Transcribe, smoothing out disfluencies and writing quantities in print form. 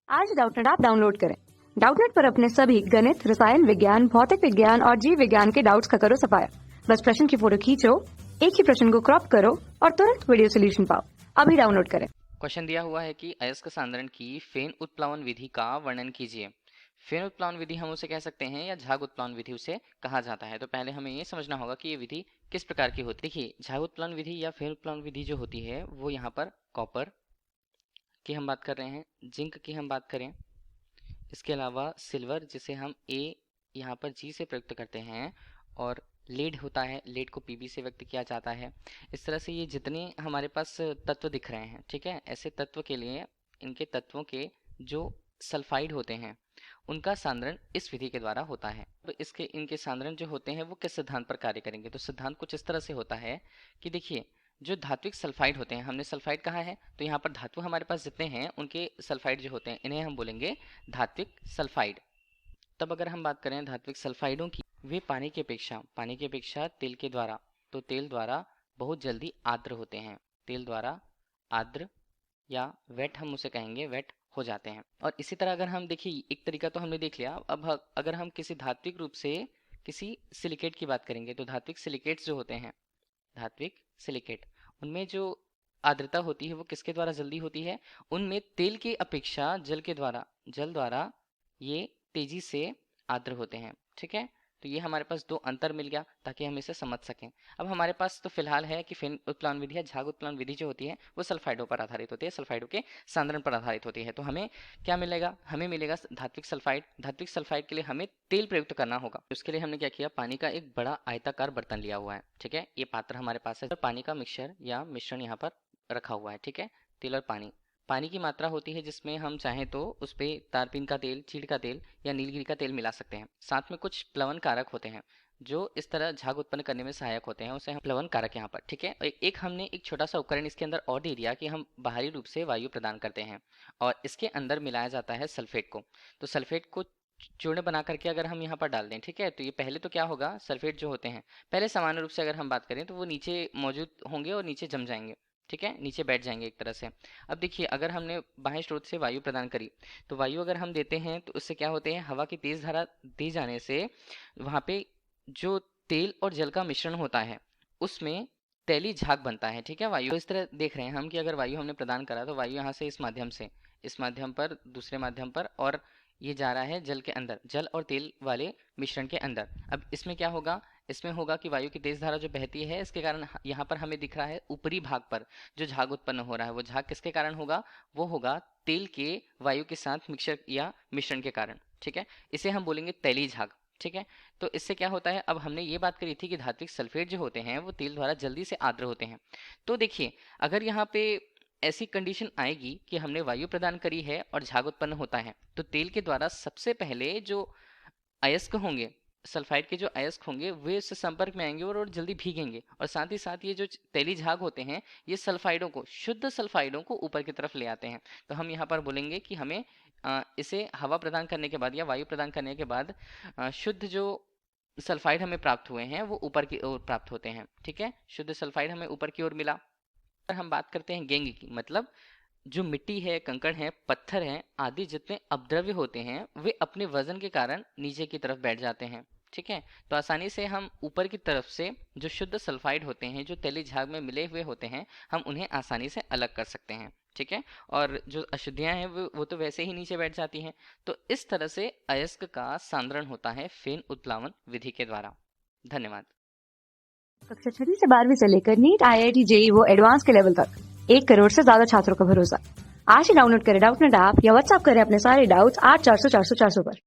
आज Doubtnut app download करें। Doubtnut पर अपने सभी गणित, रसायन विज्ञान, भौतिक विज्ञान और जीव विज्ञान के डाउट्स का करो सफाया। बस प्रश्न की फोटो खींचो, एक ही प्रश्न को क्रॉप करो और तुरंत वीडियो सोल्यूशन पाओ। अभी डाउनलोड करें। क्वेश्चन दिया हुआ है कि अयस्क सांद्रण की फेन उत्प्लावन विधि का वर्णन कीजिए। फेन उत्प्लावन विधि हम उसे कह सकते हैं या झाग उत्प्लावन विधि उसे कहा जाता है। तो पहले हमें ये समझना होगा कि ये विधि किस प्रकार की होती है। देखिए, झाग उत्प्लावन विधि या फेन उत्प्लावन विधि जो होती है वो यहाँ पर कॉपर की हम बात कर रहे हैं, जिंक की हम बात करें, इसके अलावा सिल्वर जिसे हम ए यहाँ पर जी से प्रयुक्त करते हैं, और लेड होता है, लेड को पीबी से व्यक्त किया जाता है। इस तरह से ये जितने हमारे पास तत्व दिख रहे हैं, ठीक है, ऐसे तत्व के लिए इनके तत्वों के जो सल्फाइड होते हैं उनका सांद्रण इस विधि के द्वारा होता है। तो इसके इनके सांद्रण जो होते हैं वो किस सिद्धांत पर कार्य करेंगे। तो सिद्धांत कुछ इस तरह से होता है कि देखिए, जो धात्विक सल्फाइड होते हैं, हमने सल्फाइड कहा है तो यहाँ पर धातु हमारे पास जितने हैं उनके सल्फाइड जो होते हैं इन्हें हम बोलेंगे धात्विक सल्फाइड। तब अगर हम बात करें धात्विक सल्फाइडों की, वे पानी की अपेक्षा तेल के द्वारा, तो तेल द्वारा बहुत जल्दी आर्द्र होते हैं। तेल द्वारा आर्द्र या वेट हम उसे कहेंगे, वेट हो जाते हैं। और इसी तरह अगर हम देखिए, एक तरीका तो हमने देख लिया। अब अगर हम किसी धात्विक रूप से किसी सिलिकेट की बात करेंगे, तो धात्विक सिलिकेट्स जो होते हैं, धात्विक सिलिकेट, उनमें जो आर्द्रता होती है वो किसके द्वारा जल्दी होती है, उनमें तेल की अपेक्षा जल द्वारा ये तेजी से आर्द्र होते हैं। ठीक है, तो ये हमारे पास दो अंतर मिल गया ताकि हम इसे समझ सकें। अब हमारे पास तो फिलहाल है कि फेन उत्प्लावन विधि या झाग उत्प्लावन विधि जो होती है वो सल्फाइडों पर आधारित होती है, सल्फाइडों के सांद्रण पर आधारित होती है। तो हमें क्या मिलेगा, हमें मिलेगा धात्विक सल्फाइड। धात्विक सल्फाइड के लिए हमें तेल प्रयुक्त करना होगा। उसके लिए हमने क्या किया, पानी का एक बड़ा आयताकार बर्तन लिया हुआ है। ठीक है, ये पात्र हमारे पास है, पानी का मिक्सचर या मिश्रण यहाँ पर रखा हुआ है। ठीक है, तेल और पानी की मात्रा होती है जिसमें हम चाहें तो उस पर तारपीन का तेल, चीड़ का तेल या नीलगिरी का तेल मिला सकते हैं। साथ में कुछ प्लवन कारक होते हैं जो इस तरह झाग उत्पन्न करने में सहायक होते हैं, उसे हम प्लवन कारक यहाँ पर। ठीक है, हमने एक छोटा सा उपकरण इसके अंदर और दे दिया कि हम बाहरी रूप से वायु प्रदान करते हैं और इसके अंदर मिलाया जाता है सल्फेट को। तो सल्फेट को चूर्ण बना करके अगर हम यहाँ पर डाल दें, ठीक है, तो ये पहले तो क्या होगा, सल्फेट जो होते हैं पहले सामान्य रूप से अगर हम बात करें तो वो नीचे मौजूद होंगे और नीचे जम जाएंगे। ठीक है, नीचे बैठ जाएंगे एक तरह से। अब देखिए, अगर हमने बाह्य स्रोत से वायु प्रदान करी तो वायु अगर हम देते हैं तो उससे क्या होते हैं, हवा की तेज धारा दी जाने से वहाँ पे जो तेल और जल का मिश्रण होता है उसमें तैलीय झाग बनता है। ठीक है, वायु तो इस तरह देख रहे हैं हम कि अगर वायु हमने प्रदान करा तो वायु यहाँ से इस माध्यम पर, दूसरे माध्यम पर, और ये जा रहा है जल के अंदर, जल और तेल वाले मिश्रण के अंदर। अब इसमें क्या होगा, इसमें होगा कि वायु की तेज धारा जो बहती है इसके कारण यहाँ पर हमें दिख रहा है ऊपरी भाग पर जो झाग उत्पन्न हो रहा है, वो झाग किसके कारण होगा, वो होगा तेल के वायु के साथ मिक्सर या मिश्रण के कारण। ठीक है, इसे हम बोलेंगे तैलीय झाग। ठीक है, तो इससे क्या होता है, अब हमने ये बात करी थी कि धात्विक सल्फेट जो होते हैं वो तेल द्वारा जल्दी से आर्द्र होते हैं। तो देखिए, अगर यहाँ पे ऐसी कंडीशन आएगी कि हमने वायु प्रदान करी है और झाग उत्पन्न होता है, तो तेल के द्वारा सबसे पहले जो अयस्क होंगे, सल्फाइड के जो अयस्क होंगे, वे इससे संपर्क में आएंगे और जल्दी भीगेंगे, और साथ ही साथ ये जो तैलीय झाग होते हैं ये सल्फाइडों को, शुद्ध सल्फाइडों को ऊपर की तरफ ले आते हैं। तो हम यहाँ पर बोलेंगे कि हमें इसे हवा प्रदान करने के बाद या वायु प्रदान करने के बाद शुद्ध जो सल्फाइड हमें प्राप्त हुए हैं वो ऊपर की ओर प्राप्त होते हैं। ठीक है, शुद्ध सल्फाइड हमें ऊपर की ओर मिला। हम बात करते हैं गेंग की, मतलब जो मिट्टी है, कंकड़ है, पत्थर है आदि जितने अपद्रव्य होते हैं वे अपने वजन के कारण नीचे की तरफ बैठ जाते हैं। ठीक है, तो आसानी से हम ऊपर की तरफ से जो शुद्ध सल्फाइड होते हैं, जो तैलीय झाग में मिले हुए होते हैं, हम उन्हें आसानी से अलग कर सकते हैं। ठीक है, और जो अशुद्धियां हैं वो तो वैसे ही नीचे बैठ जाती हैं। तो इस तरह से अयस्क का सांद्रण होता है फेन उत्प्लावन विधि के द्वारा। धन्यवाद। कक्षा 6 से 12वीं से लेकर नीट, IIT, JEE वो एडवांस के लेवल तक 1 करोड़ से ज्यादा छात्रों का भरोसा। आज ही डाउनलोड करें डाउटनेट ऐप या व्हाट्सएप करें अपने सारे डाउट्स 8400 400 400 पर।